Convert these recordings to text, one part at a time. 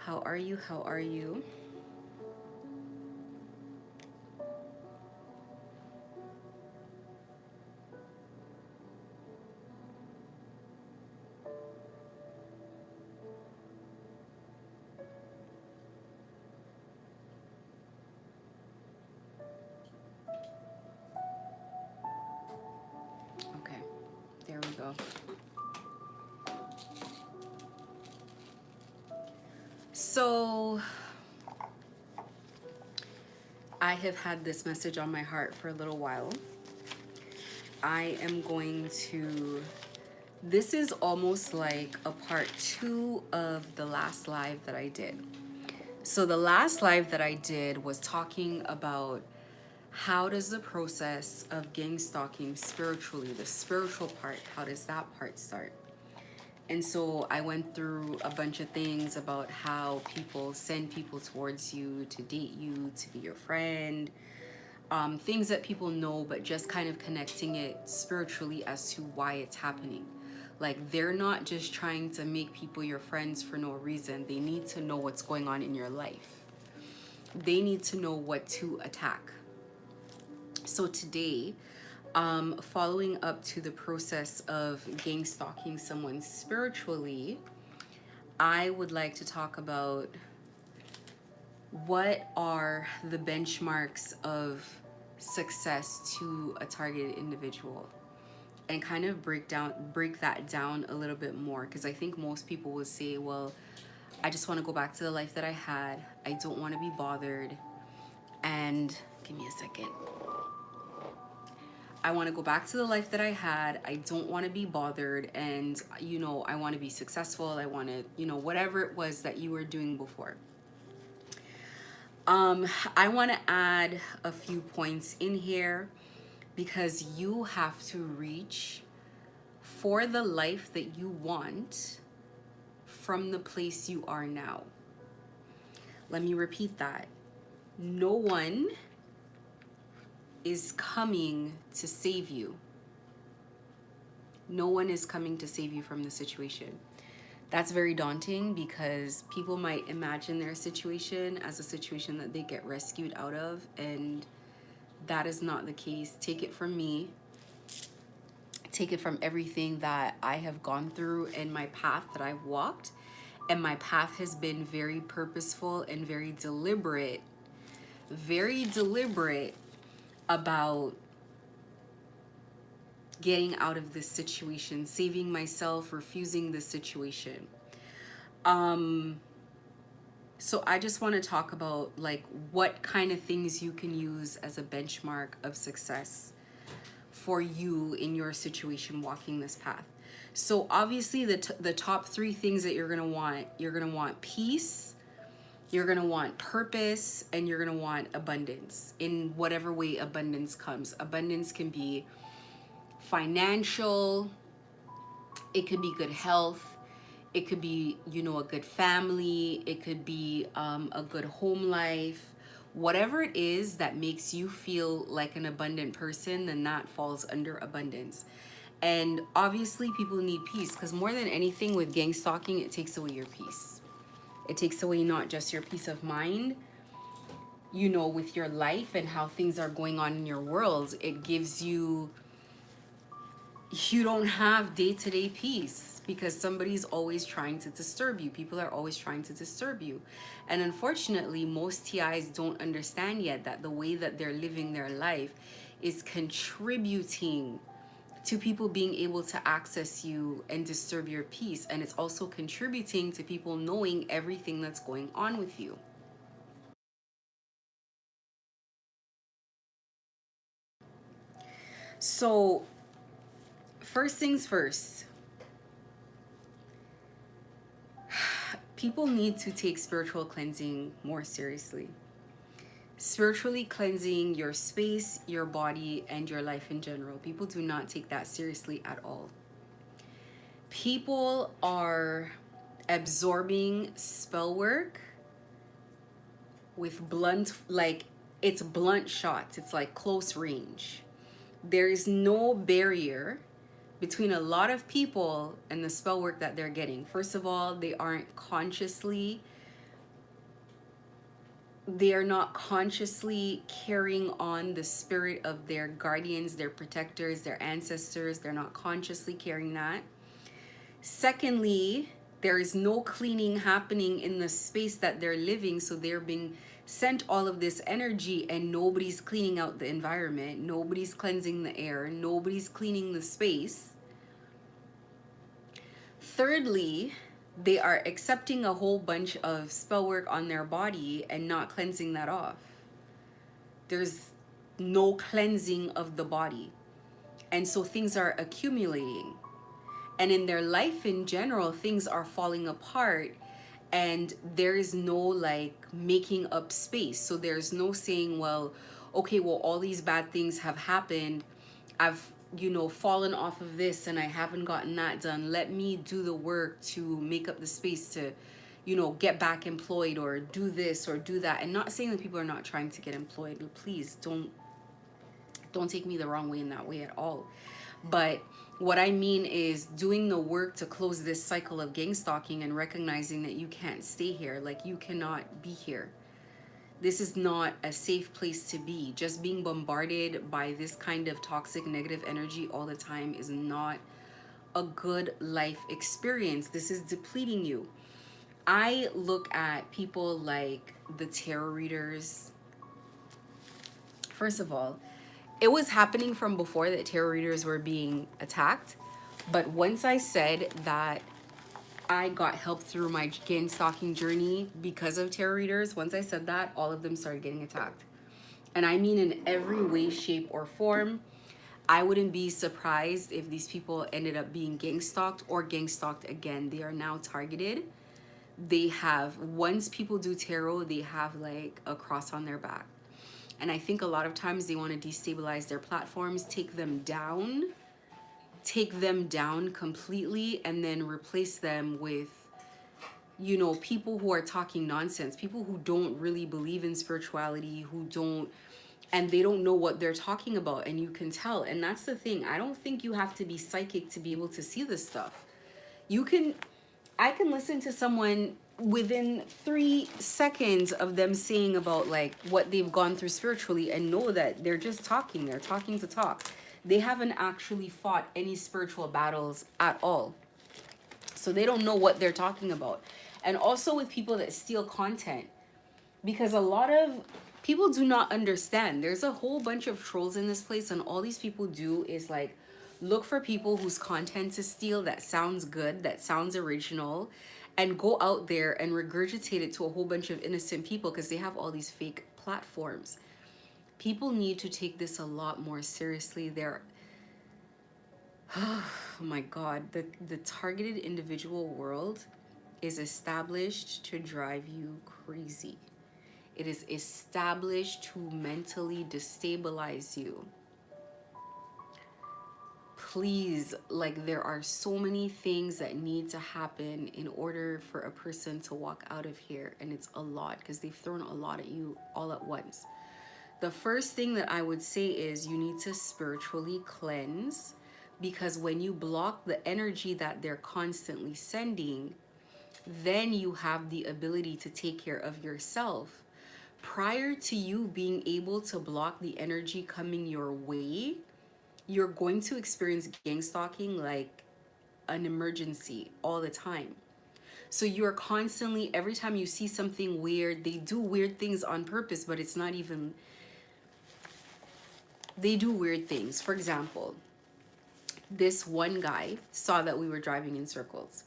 How are you? How are you? Okay, there we go. So, I have had this message on my heart for a little while. I am going to, this is almost like a part 2 of the last live that I did. So the last live that I did was talking about how does the process of gang stalking spiritually, the spiritual part, how does that part start? And so I went through a bunch of things about how people send people towards you to date you, to be your friend, things that people know, but just kind of connecting it spiritually as to why it's happening. Like, they're not just trying to make people your friends for no reason. They need to know what's going on in your life. They need to know what to attack. So today, following up to the process of gang stalking someone spiritually, I would like to talk about what are the benchmarks of success to a targeted individual, and kind of break that down a little bit more, because I think most people will say, well, I just want to go back to the life that I had. I don't want to be bothered. And give me a second. I want to go back to the life that I had. I don't want to be bothered. And, I want to be successful. I want to, whatever it was that you were doing before. I want to add a few points in here, because you have to reach for the life that you want from the place you are now. Let me repeat that. No one is coming to save you. No one is coming to save you from the situation. That's very daunting, because people might imagine their situation as a situation that they get rescued out of, and that is not the case. Take it from me. Take it from everything that I have gone through in my path that I've walked. And my path has been very purposeful and very deliberate about getting out of this situation, saving myself, refusing this situation. So I just want to talk about, like, what kind of things you can use as a benchmark of success for you in your situation walking this path. So obviously the top 3 things that you're going to want peace, you're going to want purpose, and you're going to want abundance, in whatever way abundance comes. Abundance can be financial, it could be good health, it could be, a good family, it could be a good home life. Whatever it is that makes you feel like an abundant person, then that falls under abundance. And obviously people need peace, because more than anything with gang stalking, it takes away your peace. It takes away not just your peace of mind, with your life and how things are going on in your world. It gives you don't have day-to-day peace, because somebody's always trying to disturb you. People are always trying to disturb you. And unfortunately, most TIs don't understand yet that the way that they're living their life is contributing to people being able to access you and disturb your peace. And it's also contributing to people knowing everything that's going on with you. So, first things first, people need to take spiritual cleansing more seriously. Spiritually cleansing your space, your body, and your life in general. People do not take that seriously at all. People are absorbing spell work with blunt, like, it's blunt shots. It's like close range. There is no barrier between a lot of people and the spell work that they're getting. First of all, they aren't consciously they are not consciously carrying on the spirit of their guardians, their protectors, their ancestors. They're not consciously carrying that. Secondly, there is no cleaning happening in the space that they're living, so they're being sent all of this energy and nobody's cleaning out the environment, nobody's cleansing the air, nobody's cleaning the space. Thirdly, they are accepting a whole bunch of spell work on their body and not cleansing that off. There's no cleansing of the body. And so things are accumulating. And in their life in general, things are falling apart and there is no like making up space. So there's no saying, well, okay, well, all these bad things have happened. I've, fallen off of this and I haven't gotten that done. Let me do the work to make up the space to, get back employed or do this or do that. And not saying that people are not trying to get employed. Please don't take me the wrong way in that way at all. But what I mean is doing the work to close this cycle of gang stalking and recognizing that you can't stay here. Like, you cannot be here. This is not a safe place to be. Just being bombarded by this kind of toxic, negative energy all the time is not a good life experience. This is depleting you. I look at people like the tarot readers. First of all, it was happening from before that tarot readers were being attacked. But once I said that I got help through my gang stalking journey because of tarot readers, once I said that, all of them started getting attacked. And I mean in every way, shape, or form. I wouldn't be surprised if these people ended up being gang stalked or gang stalked again. They are now targeted. They have, once people do tarot, they have like a cross on their back. And I think a lot of times they want to destabilize their platforms, take them down completely, and then replace them with, people who are talking nonsense, people who don't really believe in spirituality, and they don't know what they're talking about, and you can tell. And that's the thing. I don't think you have to be psychic to be able to see this stuff. I can listen to someone within 3 seconds of them saying about like what they've gone through spiritually and know that they're just talking. They're talking to talk. They haven't actually fought any spiritual battles at all. So they don't know what they're talking about. And also with people that steal content, because a lot of people do not understand. There's a whole bunch of trolls in this place, and all these people do is like look for people whose content to steal that sounds good, that sounds original, and go out there and regurgitate it to a whole bunch of innocent people because they have all these fake platforms. People need to take this a lot more seriously. Oh my God, the targeted individual world is established to drive you crazy. It is established to mentally destabilize you. Please, like, there are so many things that need to happen in order for a person to walk out of here, and it's a lot because they've thrown a lot at you all at once. The first thing that I would say is you need to spiritually cleanse, because when you block the energy that they're constantly sending, then you have the ability to take care of yourself. Prior to you being able to block the energy coming your way, you're going to experience gang stalking like an emergency all the time. So you're constantly, every time you see something weird, they do weird things on purpose, but it's not even, they do weird things. For example, this one guy saw that we were driving in circles.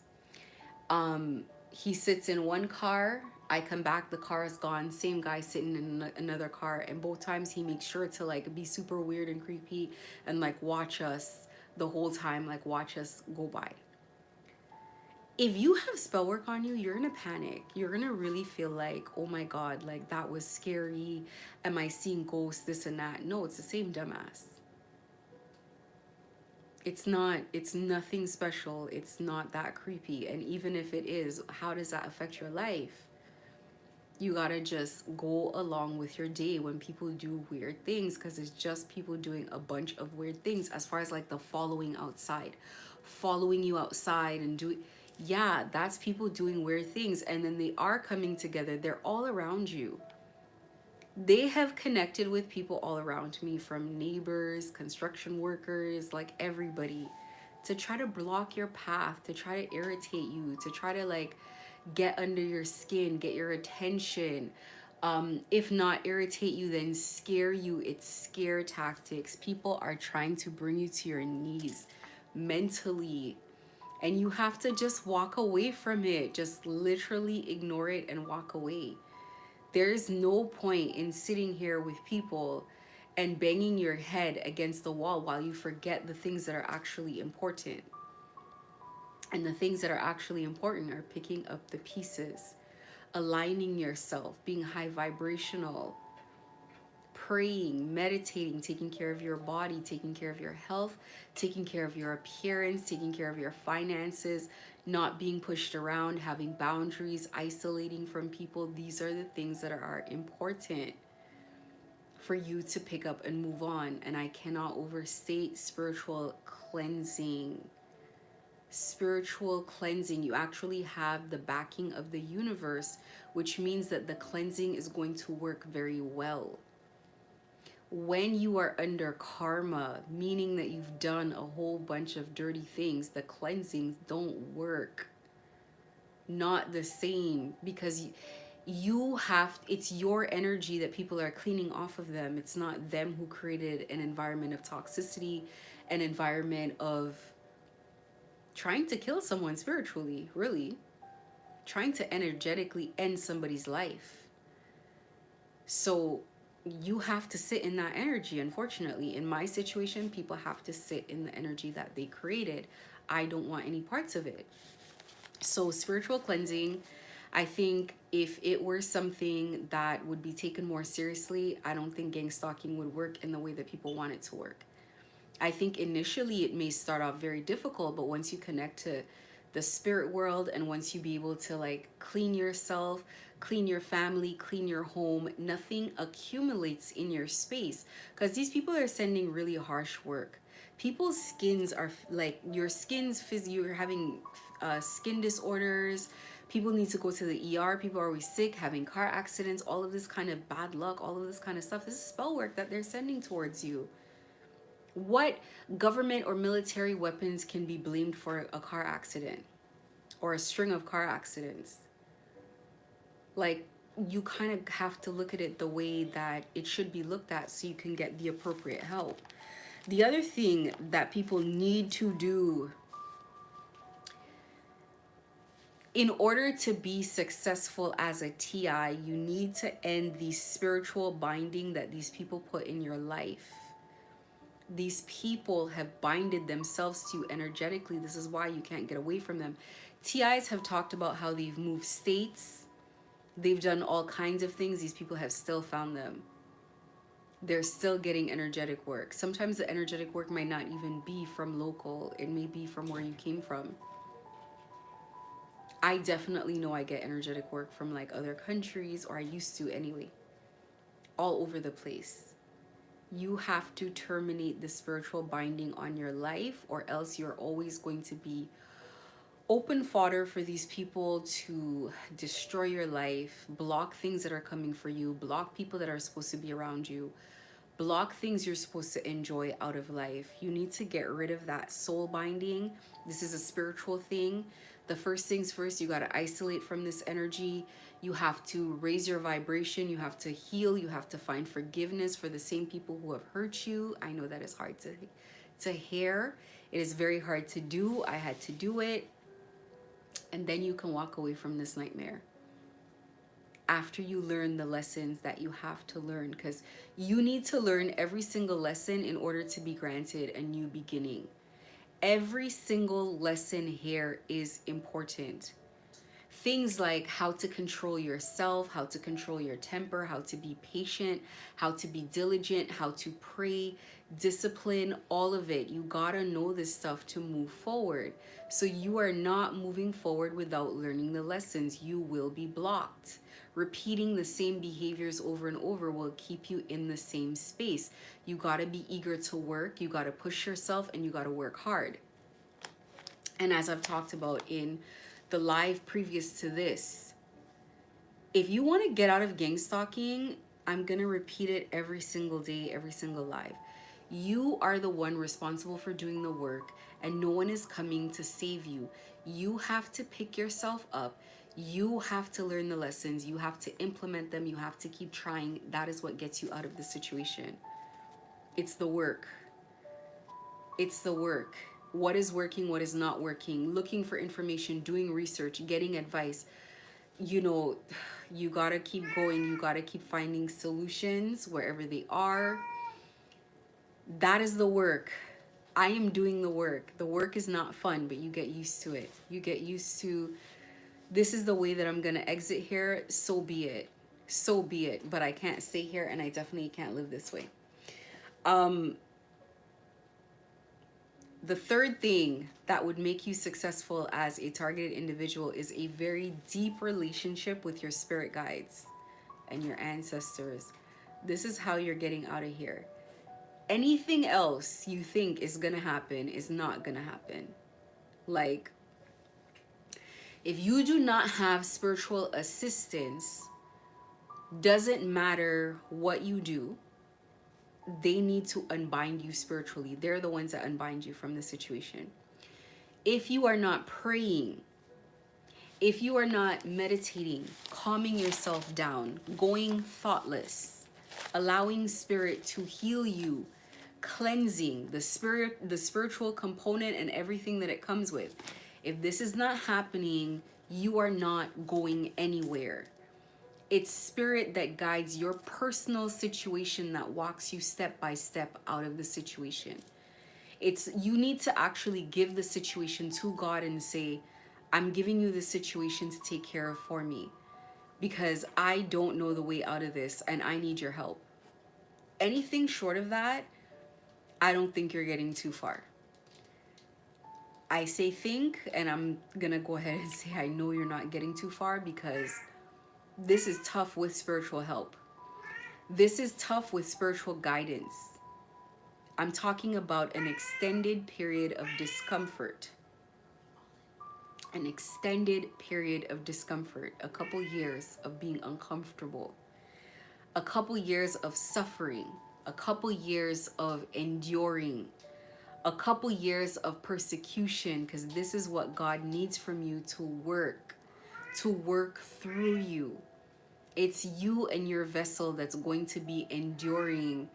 He sits in one car, I come back, the car is gone. Same guy sitting in another car, and both times he makes sure to like be super weird and creepy and like watch us the whole time, like watch us go by. If you have spell work on you, you're gonna panic. You're gonna really feel like, oh my God, like that was scary. Am I seeing ghosts, this and that? No, it's the same dumbass. It's nothing special. It's not that creepy. And even if it is, how does that affect your life? You gotta just go along with your day when people do weird things, because it's just people doing a bunch of weird things. As far as like the following you outside and yeah, that's people doing weird things. And then they are coming together. They're all around you. They have connected with people all around me, from neighbors, construction workers, like everybody, to try to block your path, to try to irritate you, to try to like get under your skin, get your attention. If not irritate you, then scare you. It's scare tactics. People are trying to bring you to your knees mentally, and you have to just walk away from it. Just literally ignore it and walk away. There's no point in sitting here with people and banging your head against the wall while you forget the things that are actually important. And the things that are actually important are picking up the pieces, aligning yourself, being high vibrational, praying, meditating, taking care of your body, taking care of your health, taking care of your appearance, taking care of your finances, not being pushed around, having boundaries, isolating from people. These are the things that are important for you to pick up and move on. And I cannot overstate spiritual cleansing. Spiritual cleansing, you actually have the backing of the universe, which means that the cleansing is going to work very well. When you are under karma, meaning that you've done a whole bunch of dirty things, the cleansings don't work. Not the same, because you have, it's your energy that people are cleaning off of them. It's not them who created an environment of toxicity, an environment of trying to kill someone spiritually, really. Trying to energetically end somebody's life. So you have to sit in that energy. Unfortunately, in my situation, people have to sit in the energy that they created. I don't want any parts of it. So spiritual cleansing, I think if it were something that would be taken more seriously, I don't think gang stalking would work in the way that people want it to work. I think initially it may start off very difficult, but once you connect to the spirit world, and once you be able to like clean yourself, clean your family, clean your home, nothing accumulates in your space, because these people are sending really harsh work. People's skins are like, your skin's you're having skin disorders. People need to go to the ER. People are always sick, having car accidents, all of this kind of bad luck, all of this kind of stuff. This is spell work that they're sending towards you. What government or military weapons can be blamed for a car accident or a string of car accidents? Like, you kind of have to look at it the way that it should be looked at so you can get the appropriate help. The other thing that people need to do in order to be successful as a TI, you need to end the spiritual binding that these people put in your life. These people have binded themselves to you energetically. This is why you can't get away from them. TIs have talked about how they've moved states. They've done all kinds of things. These people have still found them. They're still getting energetic work. Sometimes the energetic work might not even be from local. It may be from where you came from. I definitely know I get energetic work from like other countries, or I used to anyway. All over the place. You have to terminate the spiritual binding on your life, or else you're always going to be open fodder for these people to destroy your life, block things that are coming for you, block people that are supposed to be around you, block things you're supposed to enjoy out of life. You need to get rid of that soul binding. This is a spiritual thing. The first things first, you got to isolate from this energy. You have to raise your vibration. You have to heal. You have to find forgiveness for the same people who have hurt you. I know that is hard to hear. It is very hard to do. I had to do it. And then you can walk away from this nightmare after you learn the lessons that you have to learn, because you need to learn every single lesson in order to be granted a new beginning. Every single lesson here is important. Things like how to control yourself, how to control your temper, how to be patient, how to be diligent, how to pray, discipline, all of it. You gotta know this stuff to move forward. So you are not moving forward without learning the lessons. You will be blocked. Repeating the same behaviors over and over will keep you in the same space. You gotta be eager to work, you gotta push yourself, and you gotta work hard. And as I've talked about in the live previous to this, if you want to get out of gang stalking, I'm going to repeat it every single day, every single live. You are the one responsible for doing the work, and no one is coming to save you. You have to pick yourself up. You have to learn the lessons. You have to implement them. You have to keep trying. That is what gets you out of the situation. It's the work. It's the work. What is working, what is not working, looking for information, doing research, getting advice. You know, you gotta keep going. You gotta keep finding solutions wherever they are. That is the work. I am doing the work. The work is not fun, but you get used to it. You get used to, this is the way that I'm gonna exit here. So be it. So be it. But I can't stay here, and I definitely can't live this way. The third thing that would make you successful as a targeted individual is a very deep relationship with your spirit guides and your ancestors. This is how you're getting out of here. Anything else you think is gonna happen is not gonna happen. Like, if you do not have spiritual assistance, doesn't matter what you do, they need to unbind you spiritually. They're the ones that unbind you from the situation. If you are not praying, if you are not meditating, calming yourself down, going thoughtless, allowing spirit to heal you, cleansing the spirit, the spiritual component and everything that it comes with, if this is not happening, you are not going anywhere. It's spirit that guides your personal situation, that walks you step by step out of the situation. It's, you need to actually give the situation to God and say, I'm giving you this situation to take care of for me, because I don't know the way out of this and I need your help. Anything short of that, I don't think you're getting too far. I say think, and I'm gonna go ahead and say I know you're not getting too far, because this is tough with spiritual help. This is tough with spiritual guidance. I'm talking about an extended period of discomfort. An extended period of discomfort. A couple years of being uncomfortable. A couple years of suffering. A couple years of enduring. A couple years of persecution, because this is what God needs from you to work through you. It's you and your vessel that's going to be enduring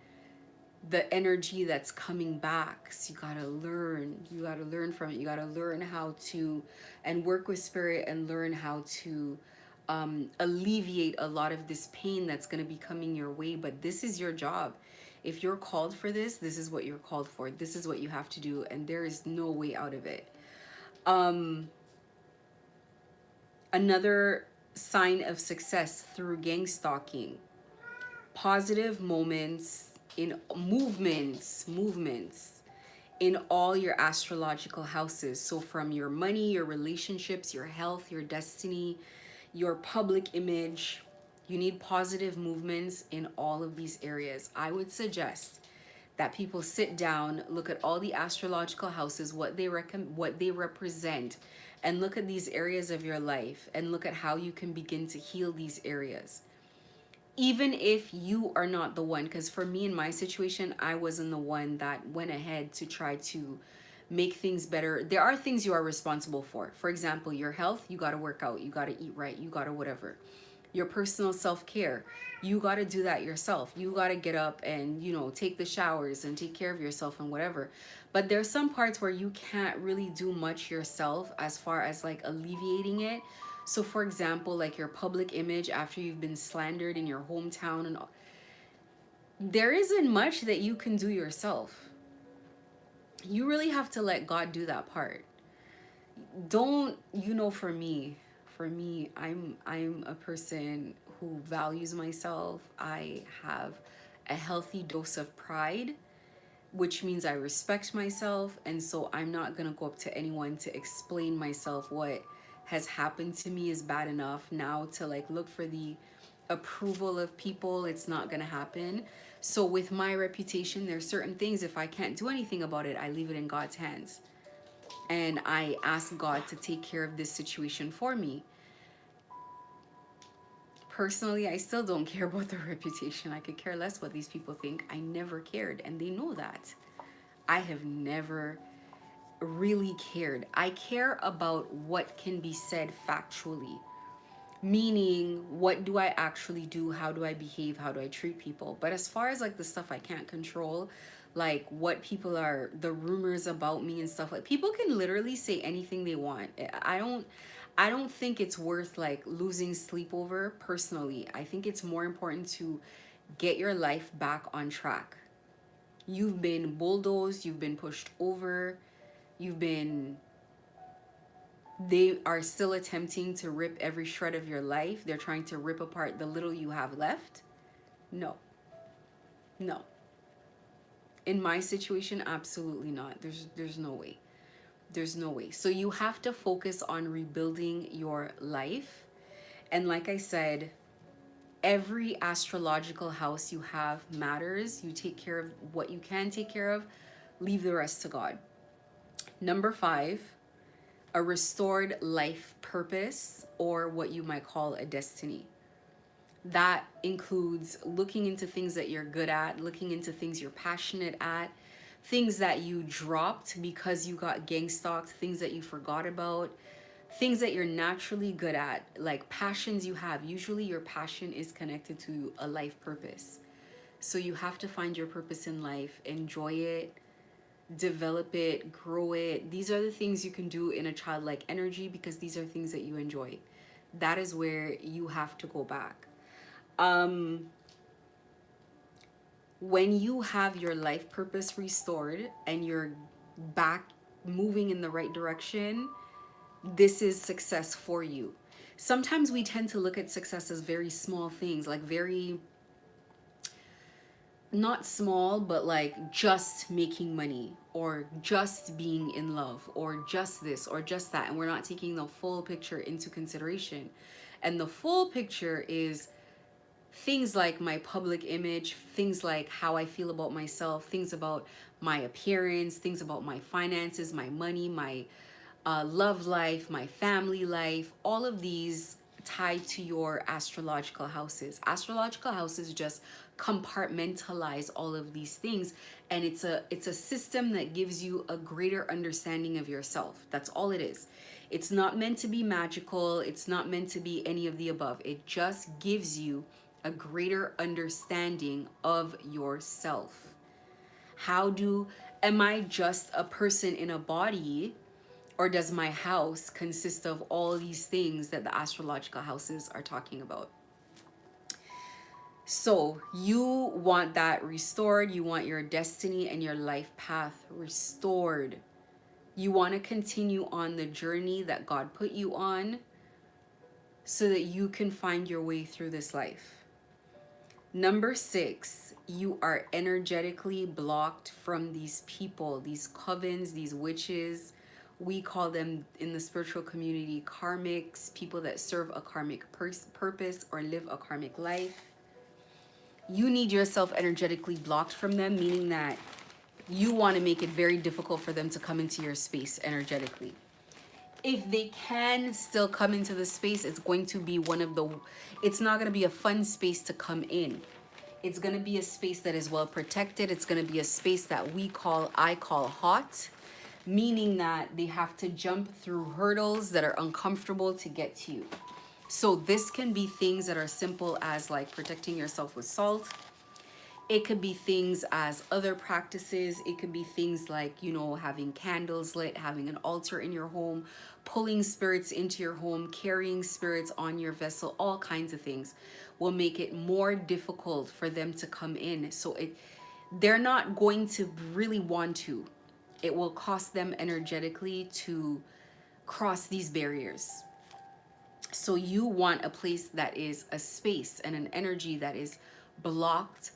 the energy that's coming back. So you gotta learn from it. You gotta learn how to, and work with spirit and learn how to alleviate a lot of this pain that's gonna be coming your way. But this is your job. If you're called for this, this is what you're called for. This is what you have to do, and there is no way out of it. Another sign of success through gang stalking: positive moments in movements in all your astrological houses. So from your money, your relationships, your health, your destiny, your public image, you need positive movements in all of these areas. I would suggest that people sit down, look at all the astrological houses, what they represent, and look at these areas of your life and look at how you can begin to heal these areas. Even if you are not the one, because for me in my situation, I wasn't the one that went ahead to try to make things better. There are things you are responsible for. For example, your health, you got to work out, you got to eat right, you got to whatever. Your personal self-care, you got to do that yourself. You got to get up and, you know, take the showers and take care of yourself and whatever. But there's some parts where you can't really do much yourself as far as like alleviating it. So for example, like your public image after you've been slandered in your hometown, and all, there isn't much that you can do yourself. You really have to let God do that part. Don't, you know, for me, I'm a person who values myself. I have a healthy dose of pride, which means I respect myself, and so I'm not gonna go up to anyone to explain myself. What has happened to me is bad enough. Now to like look for the approval of people, it's not gonna happen. So with my reputation, there's certain things, if I can't do anything about it, I leave it in God's hands. And I ask God to take care of this situation for me. personally, I still don't care about their reputation. I could care less what these people think. I never cared, and they know that. I have never really cared. I care about what can be said factually, meaning what do I actually do, how do I behave, how do I treat people. But as far as like the stuff I can't control, like what people are, the rumors about me and stuff, like people can literally say anything they want. I don't think it's worth like losing sleep over. Personally, I think it's more important to get your life back on track. You've been bulldozed, you've been pushed over, you've been, they are still attempting to rip every shred of your life. They're trying to rip apart the little you have left. No, no. In my situation, absolutely not. There's no way. There's no way. So you have to focus on rebuilding your life. And like I said, every astrological house you have matters. You take care of what you can take care of, leave the rest to God. Number 5, a restored life purpose, or what you might call a destiny. That includes looking into things that you're good at, looking into things you're passionate at, things that you dropped because you got gang stalked, things that you forgot about, things that you're naturally good at, like passions you have. Usually your passion is connected to a life purpose. So you have to find your purpose in life, enjoy it, develop it, grow it. These are the things you can do in a childlike energy because these are things that you enjoy. That is where you have to go back. When you have your life purpose restored and you're back moving in the right direction, this is success for you. Sometimes we tend to look at success as very small things, like very, not small, but like just making money or just being in love or just this or just that. And we're not taking the full picture into consideration. And the full picture is things like my public image, things like how I feel about myself, things about my appearance, things about my finances, my money, my love life, my family life, all of these tied to your astrological houses. Astrological houses just compartmentalize all of these things, and it's a system that gives you a greater understanding of yourself. That's all it is. It's not meant to be magical. It's not meant to be any of the above. It just gives you a greater understanding of yourself. Am I just a person in a body, or does my house consist of all these things that the astrological houses are talking about? So you want that restored. You want your destiny and your life path restored. You want to continue on the journey that God put you on so that you can find your way through this life. Number 6, you are energetically blocked from these people, these covens, these witches. We call them in the spiritual community karmics, people that serve a karmic purpose or live a karmic life. You need yourself energetically blocked from them, meaning that you want to make it very difficult for them to come into your space energetically. If they can still come into the space, it's going to be it's not going to be a fun space to come in. It's going to be a space that is well protected. It's going to be a space that I call hot, meaning that they have to jump through hurdles that are uncomfortable to get to you. So this can be things that are simple as like protecting yourself with salt. It could be things as other practices. It could be things like, having candles lit, having an altar in your home, pulling spirits into your home, carrying spirits on your vessel. All kinds of things will make it more difficult for them to come in. So they're not going to really want to. It will cost them energetically to cross these barriers. So you want a place that is a space and an energy that is blocked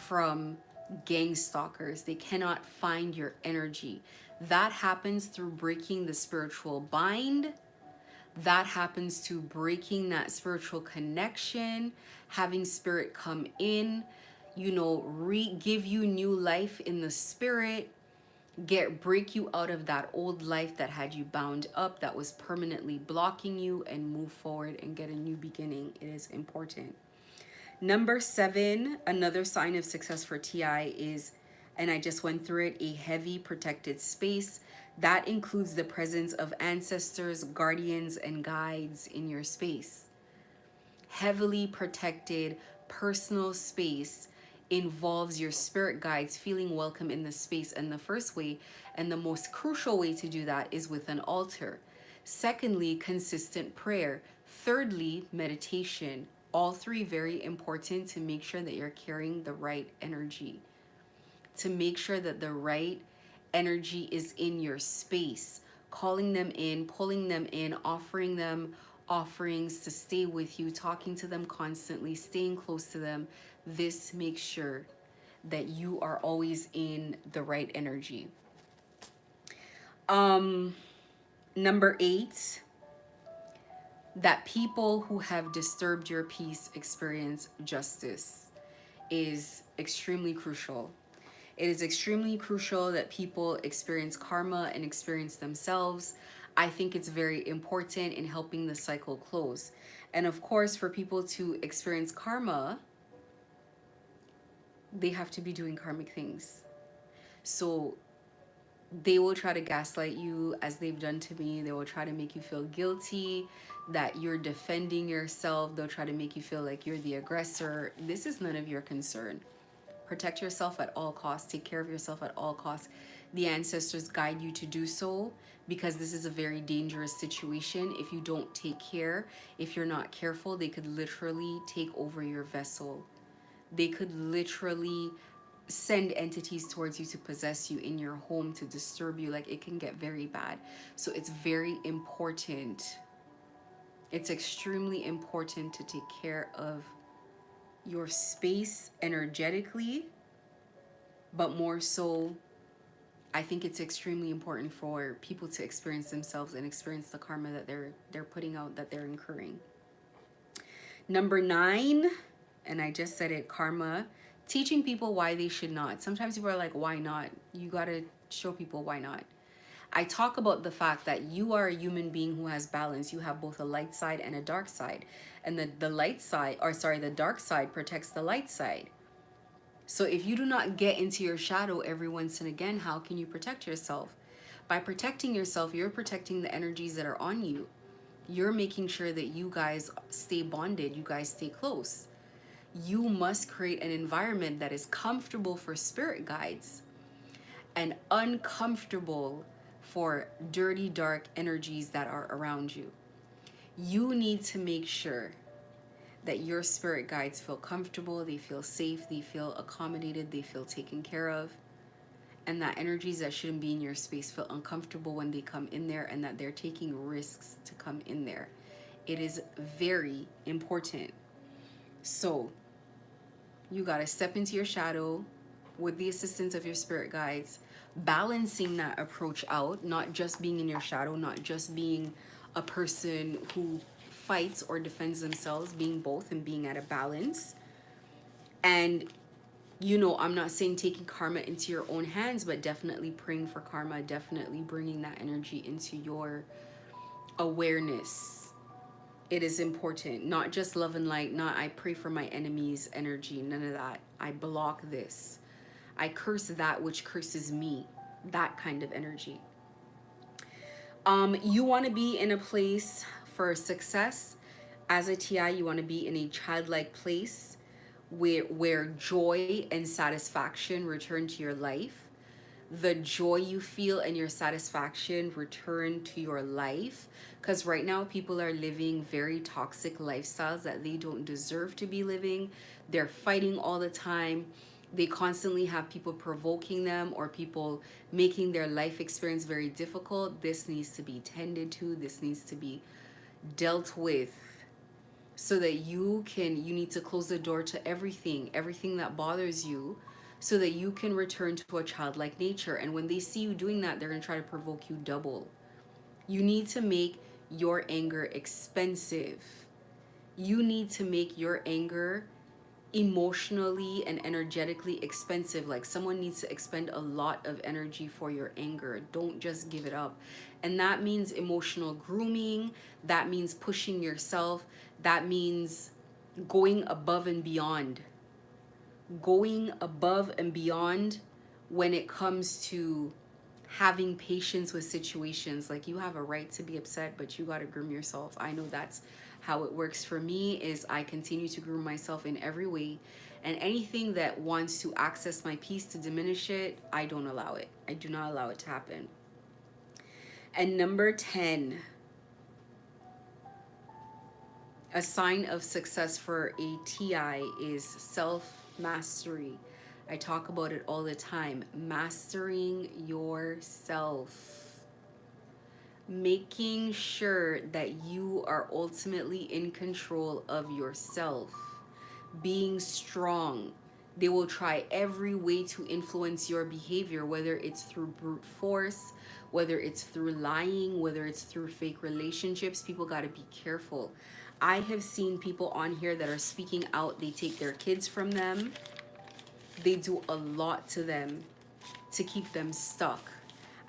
from gang stalkers. They cannot find your energy. That happens through breaking the spiritual bind. That happens to breaking that spiritual connection, having spirit come in, give you new life in the spirit, Break you out of that old life that had you bound up, that was permanently blocking you, and move forward and get a new beginning. It is important. Number 7, another sign of success for TI is, and I just went through it, a heavy protected space. That includes the presence of ancestors, guardians, and guides in your space. Heavily protected personal space involves your spirit guides feeling welcome in the space. And the first way and the most crucial way to do that is with an altar. Secondly, consistent prayer. Thirdly, meditation. All three very important to make sure that you're carrying the right energy, to make sure that the right energy is in your space, calling them in, pulling them in, offering them offerings to stay with you, talking to them constantly, staying close to them. This makes sure that you are always in the right energy. Number 8, that people who have disturbed your peace experience justice is extremely crucial. It is extremely crucial that people experience karma and experience themselves. I think it's very important in helping the cycle close. And of course, for people to experience karma, they have to be doing karmic things. So they will try to gaslight you, as they've done to me. They will try to make you feel guilty that you're defending yourself. They'll try to make you feel like you're the aggressor. This is none of your concern. Protect yourself at all costs. Take care of yourself at all costs. The ancestors guide you to do so, because this is a very dangerous situation. If you don't take care, if you're not careful, they could literally take over your vessel. They could literally send entities towards you to possess you in your home, to disturb you. Like, it can get very bad. So it's very important. It's extremely important to take care of your space energetically, but more so, I think it's extremely important for people to experience themselves and experience the karma that they're putting out, that they're incurring. Number 9, and I just said it, karma. Teaching people why they should not. Sometimes people are like, why not? You gotta show people why not. I talk about the fact that you are a human being who has balance. You have both a light side and a dark side. And the dark side protects the light side. So if you do not get into your shadow every once and again, how can you protect yourself? By protecting yourself, you're protecting the energies that are on you. You're making sure that you guys stay bonded, you guys stay close. You must create an environment that is comfortable for spirit guides and uncomfortable for dirty, dark energies that are around you. You need to make sure that your spirit guides feel comfortable, they feel safe, they feel accommodated, they feel taken care of, and that energies that shouldn't be in your space feel uncomfortable when they come in there, and that they're taking risks to come in there. It is very important. So you got to step into your shadow with the assistance of your spirit guides, balancing that approach out, not just being in your shadow, not just being a person who fights or defends themselves, being both and being at a balance. And, I'm not saying taking karma into your own hands, but definitely praying for karma, definitely bringing that energy into your awareness. It is important. Not just love and light, not I pray for my enemies energy, none of that. I block this. I curse that which curses me, that kind of energy. You want to be in a place for success. As a TI, you want to be in a childlike place where joy and satisfaction return to your life. The joy you feel and your satisfaction return to your life, because right now people are living very toxic lifestyles that they don't deserve to be living. They're fighting all the time. They constantly have people provoking them or people making their life experience very difficult. This needs to be tended to. This needs to be dealt with, so that you need to close the door to everything that bothers you, so that you can return to a childlike nature. And when they see you doing that, they're going to try to provoke you double. You need to make your anger expensive. You need to make your anger emotionally and energetically expensive. Like someone needs to expend a lot of energy for your anger. Don't just give it up. And that means emotional grooming. That means pushing yourself. That means going above and beyond. Going above and beyond when it comes to having patience with situations. Like, you have a right to be upset, but you got to groom yourself. I know that's how it works for me. Is I continue to groom myself in every way, and anything that wants to access my peace to diminish it, I don't allow it. I do not allow it to happen. And number 10, a sign of success for a TI is self-mastery. I talk about it all the time. Mastering yourself. Making sure that you are ultimately in control of yourself. Being strong. They will try every way to influence your behavior, whether it's through brute force, whether it's through lying, whether it's through fake relationships. People got to be careful. I have seen people on here that are speaking out. They take their kids from them. They do a lot to them to keep them stuck.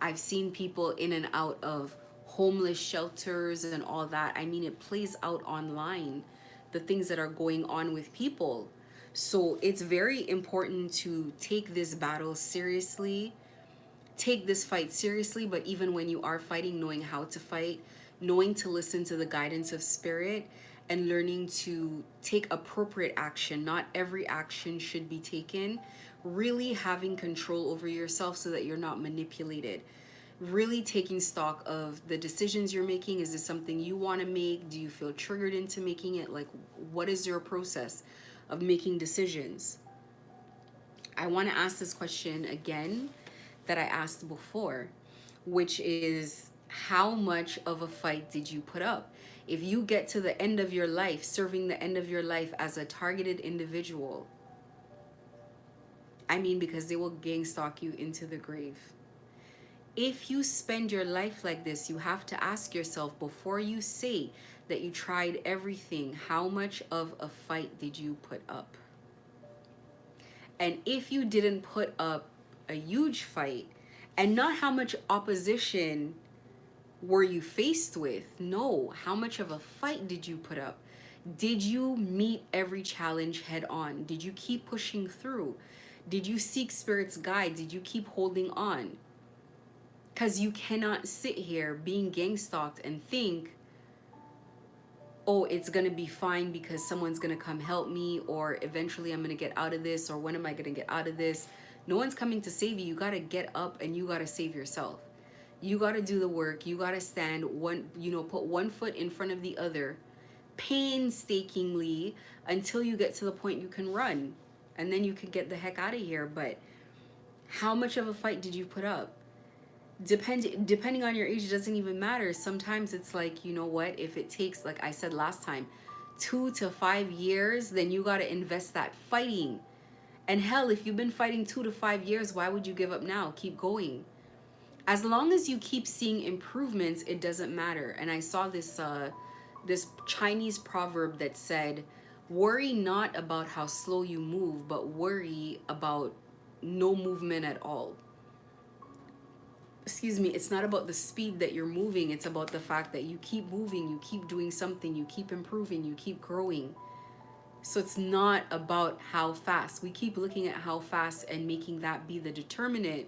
I've seen people in and out of homeless shelters and all that. I mean, it plays out online, the things that are going on with people. So it's very important to take this battle seriously, take this fight seriously, but even when you are fighting, knowing how to fight, knowing to listen to the guidance of spirit, and learning to take appropriate action. Not every action should be taken. Really having control over yourself so that you're not manipulated. Really taking stock of the decisions you're making. Is this something you want to make? Do you feel triggered into making it? Like, what is your process of making decisions? I want to ask this question again that I asked before, which is, how much of a fight did you put up? If you get to the end of your life, serving the end of your life as a targeted individual, I mean, because they will gang stalk you into the grave. If you spend your life like this, you have to ask yourself, before you say that you tried everything, how much of a fight did you put up? And if you didn't put up a huge fight, and not how much opposition were you faced with? No, how much of a fight did you put up? Did you meet every challenge head on? Did you keep pushing through? Did you seek Spirit's guide? Did you keep holding on? Because you cannot sit here being gang stalked and think, oh, it's going to be fine because someone's going to come help me, or eventually I'm going to get out of this, or when am I going to get out of this? No one's coming to save you. You got to get up and you got to save yourself. You got to do the work. You got to stand one, put one foot in front of the other painstakingly until you get to the point you can run, and then you can get the heck out of here. But how much of a fight did you put up? Depending on your age, it doesn't even matter. Sometimes it's like, you know what, if it takes, like I said last time, 2 to 5 years, then you got to invest that fighting. And hell, if you've been fighting 2 to 5 years, why would you give up now? Keep going. As long as you keep seeing improvements, it doesn't matter. And I saw this this Chinese proverb that said, worry not about how slow you move, but worry about no movement at all. Excuse me, it's not about the speed that you're moving. It's about the fact that you keep moving, you keep doing something, you keep improving, you keep growing. So it's not about how fast. We keep looking at how fast and making that be the determinant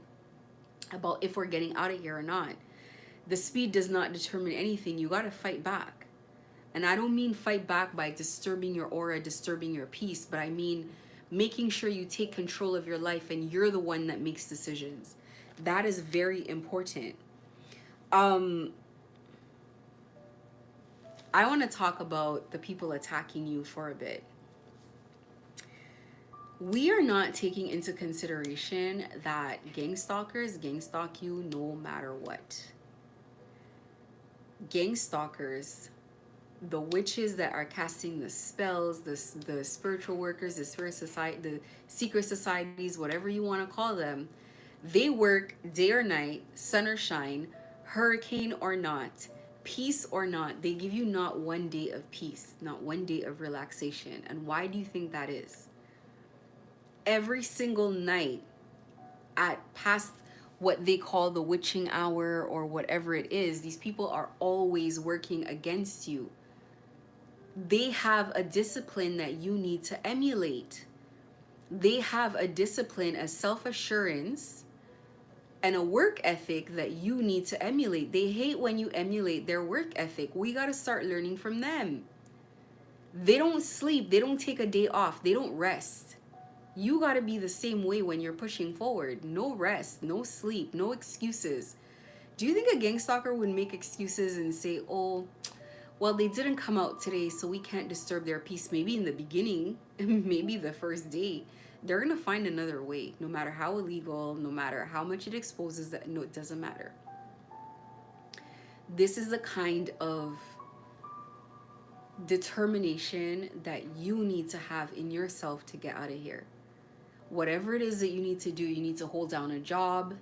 about if we're getting out of here or not. The speed does not determine anything. You got to fight back. And I don't mean fight back by disturbing your aura, disturbing your peace, but I mean making sure you take control of your life and you're the one that makes decisions. That is very important. I want to talk about the people attacking you for a bit. We are not taking into consideration that gang stalkers gang stalk you no matter what. Gang stalkers, the witches that are casting the spells, the spiritual workers, the spirit society, the secret societies, whatever you want to call them, they work day or night, sun or shine, hurricane or not, peace or not. They give you not one day of peace, not one day of relaxation. And why do you think that is? every single night at past what they call the witching hour or whatever it is, these people are always working against you. They have a discipline that you need to emulate. They have a discipline, a self-assurance, and a work ethic that you need to emulate. They hate when you emulate their work ethic. We got to start learning from them. They don't sleep. They don't take a day off. They don't rest. You got to be the same way when you're pushing forward. No rest, no sleep, no excuses. Do you think a gang stalker would make excuses and say, oh, well, they didn't come out today, so we can't disturb their peace? Maybe in the beginning, maybe the first day, they're going to find another way, no matter how illegal, no matter how much it exposes that. No, it doesn't matter. This is the kind of determination that you need to have in yourself to get out of here. Whatever it is that you need to do, you need to hold down a job.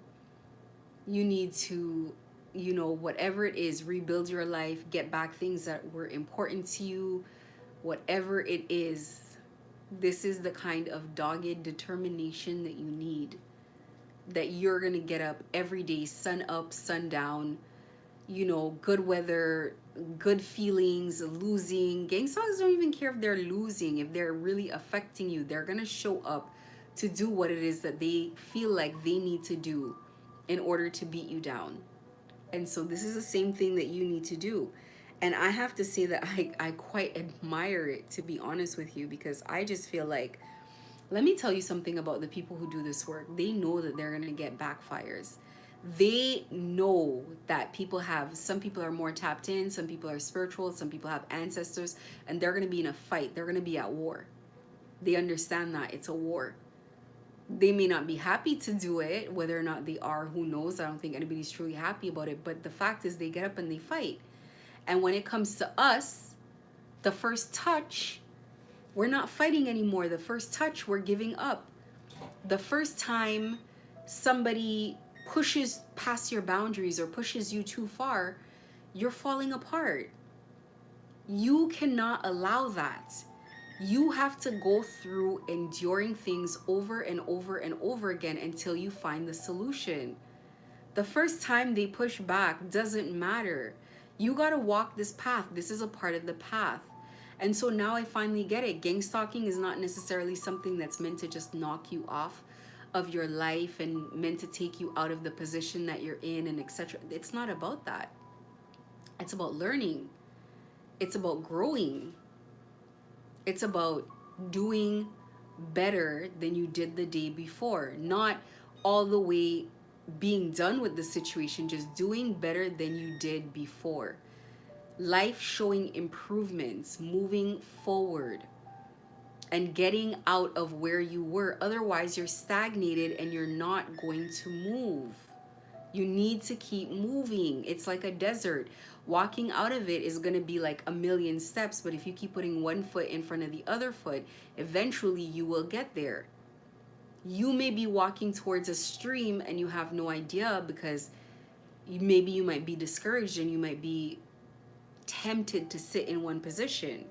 You need to, whatever it is, rebuild your life, get back things that were important to you, whatever it is. This is the kind of dogged determination that you need, that you're going to get up every day, sun up, sun down, good weather, good feelings, losing. Gang stalkers don't even care if they're losing. If they're really affecting you, they're going to show up to do what it is that they feel like they need to do in order to beat you down. And so this is the same thing that you need to do. And I have to say that I quite admire it, to be honest with you, because I just feel like, let me tell you something about the people who do this work. They know that they're going to get backfires. They know that some people are more tapped in, some people are spiritual, some people have ancestors, and they're going to be in a fight. They're going to be at war. They understand that it's a war. They may not be happy to do it, whether or not they are, who knows? I don't think anybody's truly happy about it. But the fact is, they get up and they fight. And when it comes to us, the first touch, we're not fighting anymore. The first touch, we're giving up. The first time somebody pushes past your boundaries or pushes you too far, you're falling apart. You cannot allow that. You have to go through enduring things over and over and over again until you find the solution. The first time they push back doesn't matter. You got to walk this path. This is a part of the path. And so now I finally get it. Gang stalking is not necessarily something that's meant to just knock you off of your life and meant to take you out of the position that you're in and etc. It's not about that. It's about learning. It's about growing. It's about doing better than you did the day before. Not all the way being done with the situation, just doing better than you did before. Life showing improvements, moving forward, and getting out of where you were. Otherwise, you're stagnated and you're not going to move. You need to keep moving. It's like a desert. Walking out of it is going to be like a million steps, but if you keep putting one foot in front of the other foot, eventually you will get there. You may be walking towards a stream and you have no idea because maybe you might be discouraged and you might be tempted to sit in one position.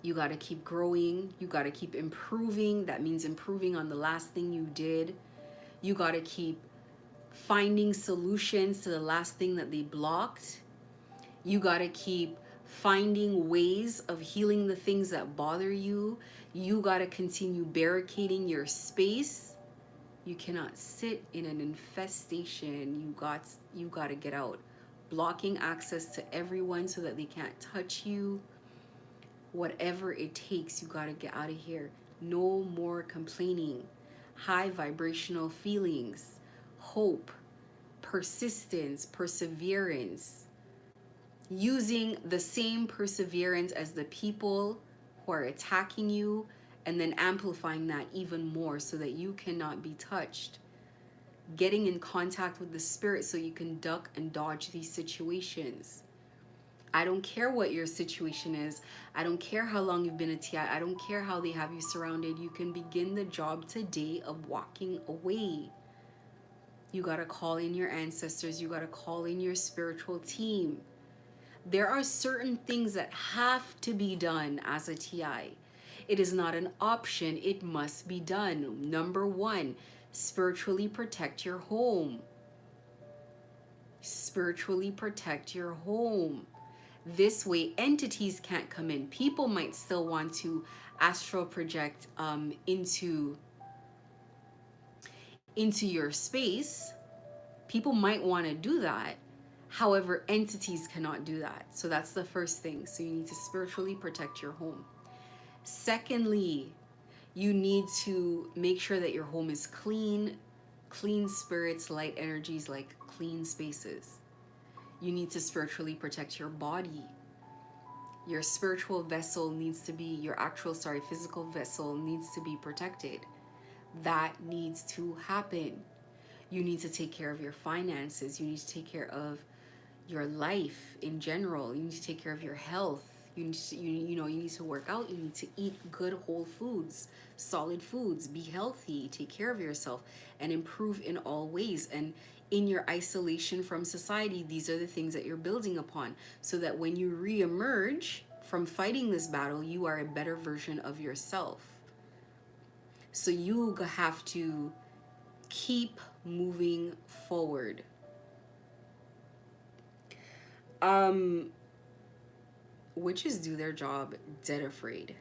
You got to keep growing. You got to keep improving. That means improving on the last thing you did. You got to keep finding solutions to the last thing that they blocked. You got to keep finding ways of healing the things that bother you. You got to continue barricading your space. You cannot sit in an infestation. You got to get out. Blocking access to everyone so that they can't touch you. Whatever it takes, you got to get out of here. No more complaining. High vibrational feelings, hope, persistence, perseverance. Using the same perseverance as the people who are attacking you, and then amplifying that even more so that you cannot be touched. Getting in contact with the spirit so you can duck and dodge these situations. I don't care what your situation is. I don't care how long you've been a TI. I don't care how they have you surrounded. You can begin the job today of walking away. You got to call in your ancestors. You got to call in your spiritual team. There are certain things that have to be done as a TI. It is not an option. It must be done. Number one, spiritually protect your home. Spiritually protect your home. This way, entities can't come in. People might still want to astral project into your space. People might want to do that. However, entities cannot do that. So that's the first thing. So you need to spiritually protect your home. Secondly, you need to make sure that your home is clean. Clean spirits, light energies, like clean spaces. You need to spiritually protect your body. Your spiritual vessel needs to be, your physical vessel needs to be protected. That needs to happen. You need to take care of your finances. You need to take care of your life in general. You need to take care of your health. You need to, you need to work out. You need to eat good whole foods, solid foods, be healthy, take care of yourself, and improve in all ways. And in your isolation from society, these are the things that you're building upon, so that when you re-emerge from fighting this battle, you are a better version of yourself. So you have to keep moving forward. Witches do their job dead afraid.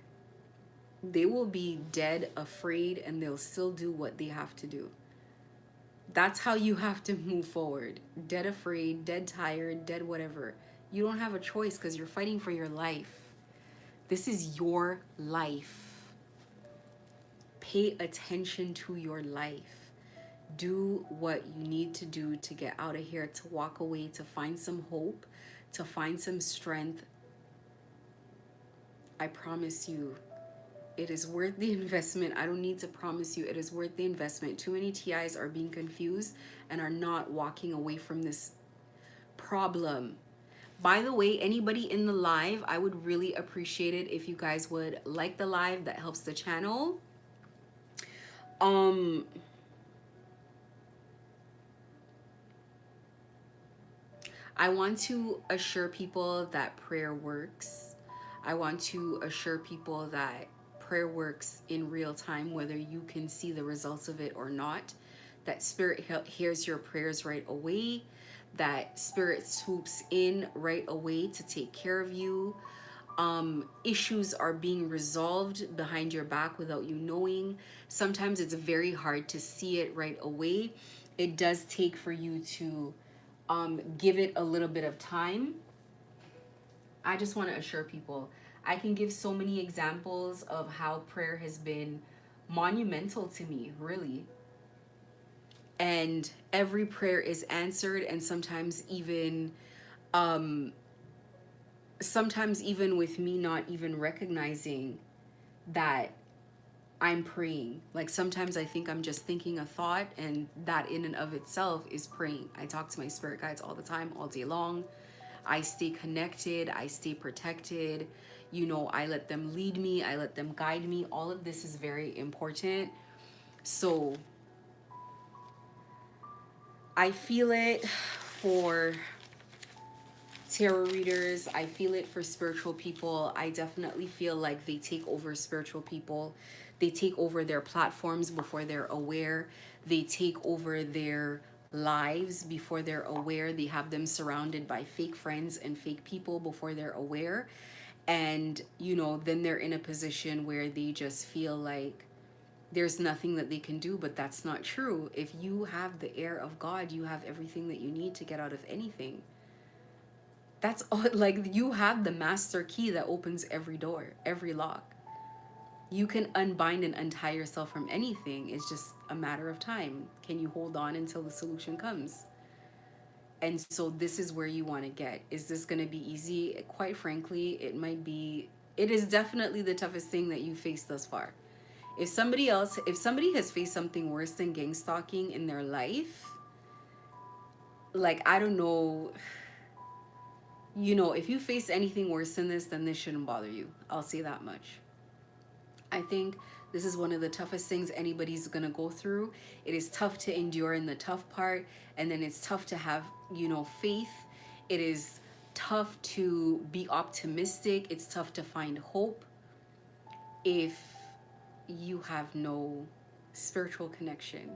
They will be dead afraid and they'll still do what they have to do. That's how you have to move forward. Dead afraid, dead tired, dead whatever. You don't have a choice because you're fighting for your life. This is your life. Pay attention to your life. Do what you need to do to get out of here, to walk away, to find some hope, to find some strength. I promise you, it is worth the investment. I don't need to promise you, it is worth the investment. Too many TIs are being confused and are not walking away from this problem. By the way, anybody in the live, I would really appreciate it if you guys would like the live. That helps the channel. I want to assure people that prayer works. I want to assure people that prayer works in real time, whether you can see the results of it or not. That spirit hears your prayers right away. That spirit swoops in right away to take care of you. Issues are being resolved behind your back without you knowing. Sometimes it's very hard to see it right away. It does take for you to give it a little bit of time. I just want to assure people, I can give so many examples of how prayer has been monumental to me, really. And every prayer is answered, and sometimes even with me not even recognizing that I'm praying. Like sometimes I think I'm just thinking a thought, and that in and of itself is praying. I talk to my spirit guides all the time, all day long. I stay connected, I stay protected. I let them lead me, I let them guide me. All of this is very important. So I feel it for tarot readers. I feel it for spiritual people. I definitely feel like they take over spiritual people. They take over their platforms before they're aware. They take over their lives before they're aware. They have them surrounded by fake friends and fake people before they're aware. And, then they're in a position where they just feel like there's nothing that they can do, but that's not true. If you have the air of God, you have everything that you need to get out of anything. That's all, like you have the master key that opens every door, every lock. You can unbind and untie yourself from anything. It's just a matter of time. Can you hold on until the solution comes? And so this is where you want to get. Is this going to be easy? Quite frankly, it might be. It is definitely the toughest thing that you faced thus far. If somebody has faced something worse than gang stalking in their life, like, I don't know, if you face anything worse than this, then this shouldn't bother you. I'll say that much. I think this is one of the toughest things anybody's gonna go through. It is tough to endure in the tough part, and then it's tough to have, faith. It is tough to be optimistic. It's tough to find hope. if you have no spiritual connection.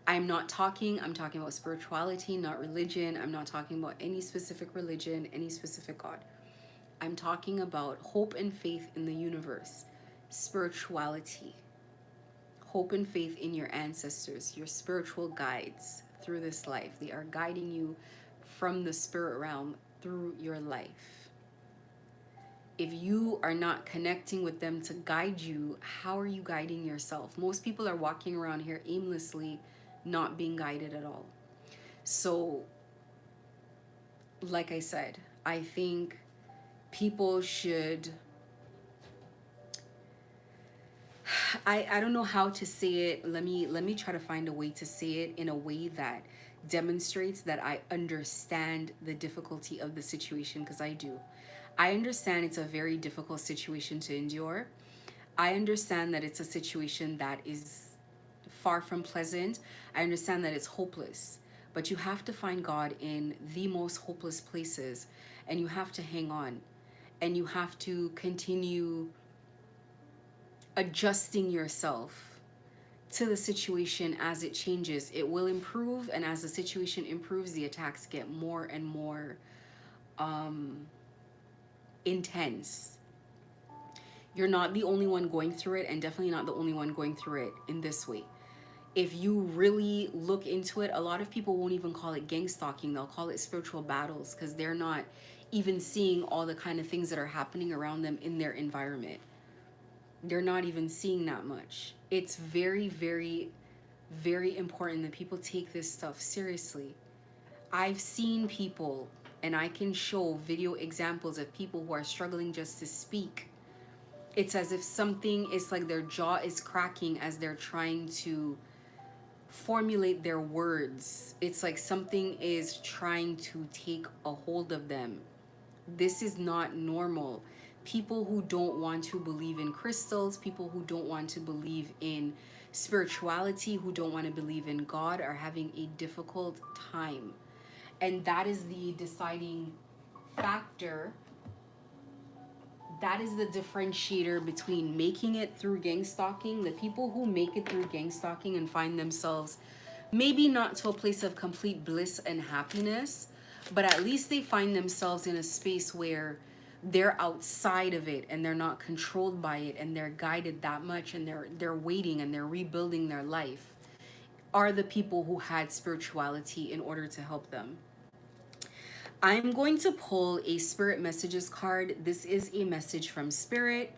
I'm talking about spirituality, not religion. I'm not talking about any specific religion, any specific God. I'm talking about hope and faith in the universe, spirituality, hope and faith in your ancestors, your spiritual guides through this life. They are guiding you from the spirit realm through your life. If you are not connecting with them to guide you, how are you guiding yourself? Most people are walking around here aimlessly, not being guided at all. So, like I said, I think people should, I don't know how to say it. Let me try to find a way to say it in a way that demonstrates that I understand the difficulty of the situation, because I do. I understand it's a very difficult situation to endure. I understand that it's a situation that is far from pleasant. I understand that it's hopeless. But you have to find God in the most hopeless places, and you have to hang on, and you have to continue adjusting yourself to the situation as it changes. It will improve, and as the situation improves, the attacks get more and more intense. You're not the only one going through it, and definitely not the only one going through it in this way. If you really look into it, a lot of people won't even call it gang stalking. They'll call it spiritual battles, because they're not even seeing all the kind of things that are happening around them in their environment. They're not even seeing that much. It's very, very, very important that people take this stuff seriously. I've seen people, and I can show video examples of people who are struggling just to speak. It's as if something is like their jaw is cracking as they're trying to formulate their words. It's like something is trying to take a hold of them. This is not normal. People who don't want to believe in crystals, people who don't want to believe in spirituality, who don't want to believe in God, are having a difficult time. And that is the deciding factor. That is the differentiator between making it through gang stalking. The people who make it through gang stalking and find themselves maybe not to a place of complete bliss and happiness, but at least they find themselves in a space where they're outside of it and they're not controlled by it, and they're guided that much, and they're waiting and they're rebuilding their life, are the people who had spirituality in order to help them. I'm going to pull a spirit messages card. This is a message from spirit.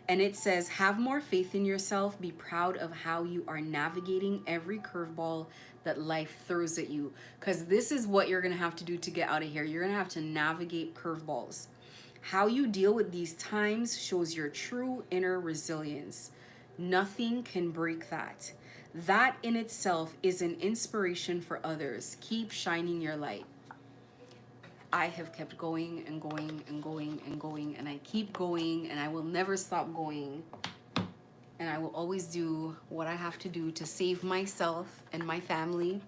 And it says, have more faith in yourself. Be proud of how you are navigating every curveball that life throws at you. Because this is what you're going to have to do to get out of here. You're going to have to navigate curveballs. How you deal with these times shows your true inner resilience. Nothing can break that. That in itself is an inspiration for others. Keep shining your light. I have kept going and going and going and going, and I keep going, and I will never stop going. And I will always do what I have to do to save myself and my family.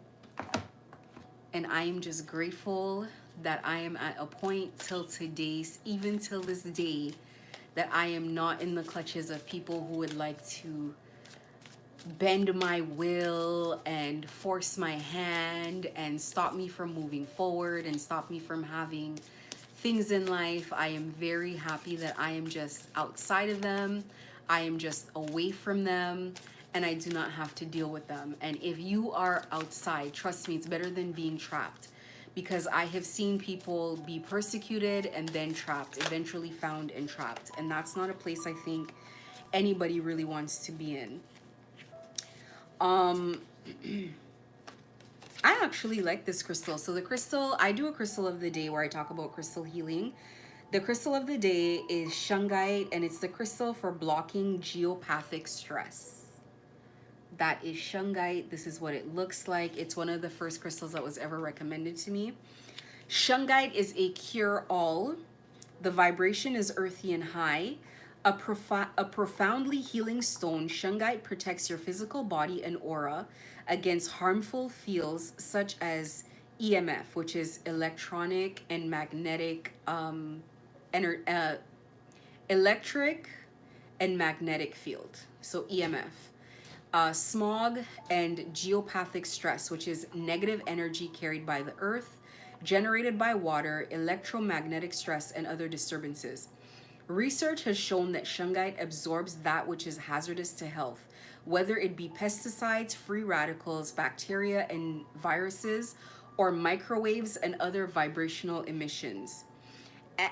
And I am just grateful that I am at a point till today, even till this day, that I am not in the clutches of people who would like to bend my will and force my hand and stop me from moving forward and stop me from having things in life. I am very happy that I am just outside of them. I am just away from them, and I do not have to deal with them. And if you are outside, trust me, it's better than being trapped, because I have seen people be persecuted and then trapped, eventually found and trapped. And that's not a place I think anybody really wants to be in. I actually like this crystal. So the crystal, I do a crystal of the day where I talk about crystal healing. The crystal of the day is Shungite, and it's the crystal for blocking geopathic stress. That is Shungite. This is what it looks like. It's one of the first crystals that was ever recommended to me. Shungite is a cure-all. The vibration is earthy and high. A profoundly healing stone, Shungite protects your physical body and aura against harmful fields such as EMF, which is electronic and magnetic, electric and magnetic field, so EMF. Smog and geopathic stress, which is negative energy carried by the earth, generated by water, electromagnetic stress, and other disturbances. Research has shown that shungite absorbs that which is hazardous to health, whether it be pesticides, free radicals, bacteria, and viruses, or microwaves and other vibrational emissions. A-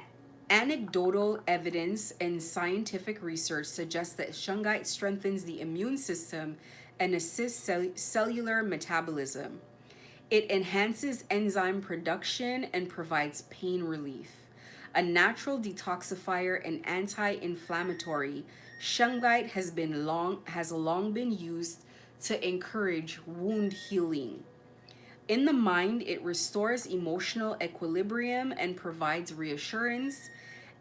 Anecdotal evidence and scientific research suggests that shungite strengthens the immune system and assists cellular metabolism. It enhances enzyme production and provides pain relief. A natural detoxifier and anti-inflammatory, shungite has long been used to encourage wound healing. In the mind, it restores emotional equilibrium and provides reassurance.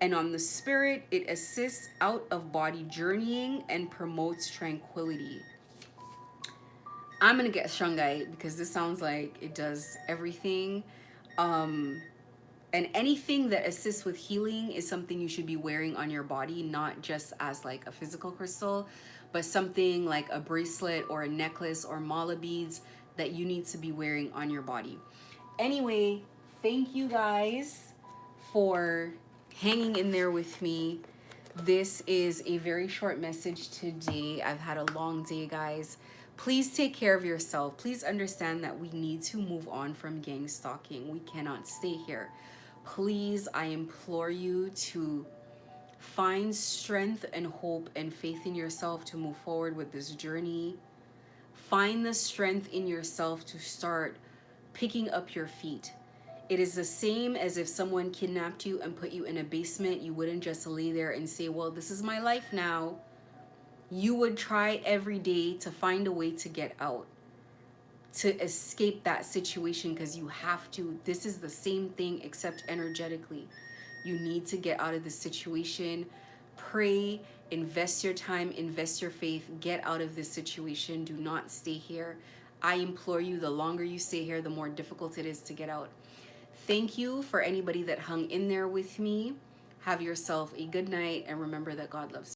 And on the spirit, it assists out of body journeying and promotes tranquility. I'm gonna get shungite because this sounds like it does everything. Um, and anything that assists with healing is something you should be wearing on your body, not just as like a physical crystal, but something like a bracelet or a necklace or mala beads that you need to be wearing on your body. Anyway, thank you guys for hanging in there with me. This is a very short message today. I've had a long day, guys. Please take care of yourself. Please understand that we need to move on from gang stalking. We cannot stay here. Please, I implore you to find strength and hope and faith in yourself to move forward with this journey. Find the strength in yourself to start picking up your feet. It is the same as if someone kidnapped you and put you in a basement. You wouldn't just lay there and say, well, this is my life now. You would try every day to find a way to get out, to escape that situation, because you have to. This is the same thing except energetically. You need to get out of the situation. Pray, invest your time, invest your faith, get out of this situation. Do not stay here. I implore you, the longer you stay here, the more difficult it is to get out. Thank you for anybody that hung in there with me. Have yourself a good night and remember that God loves you.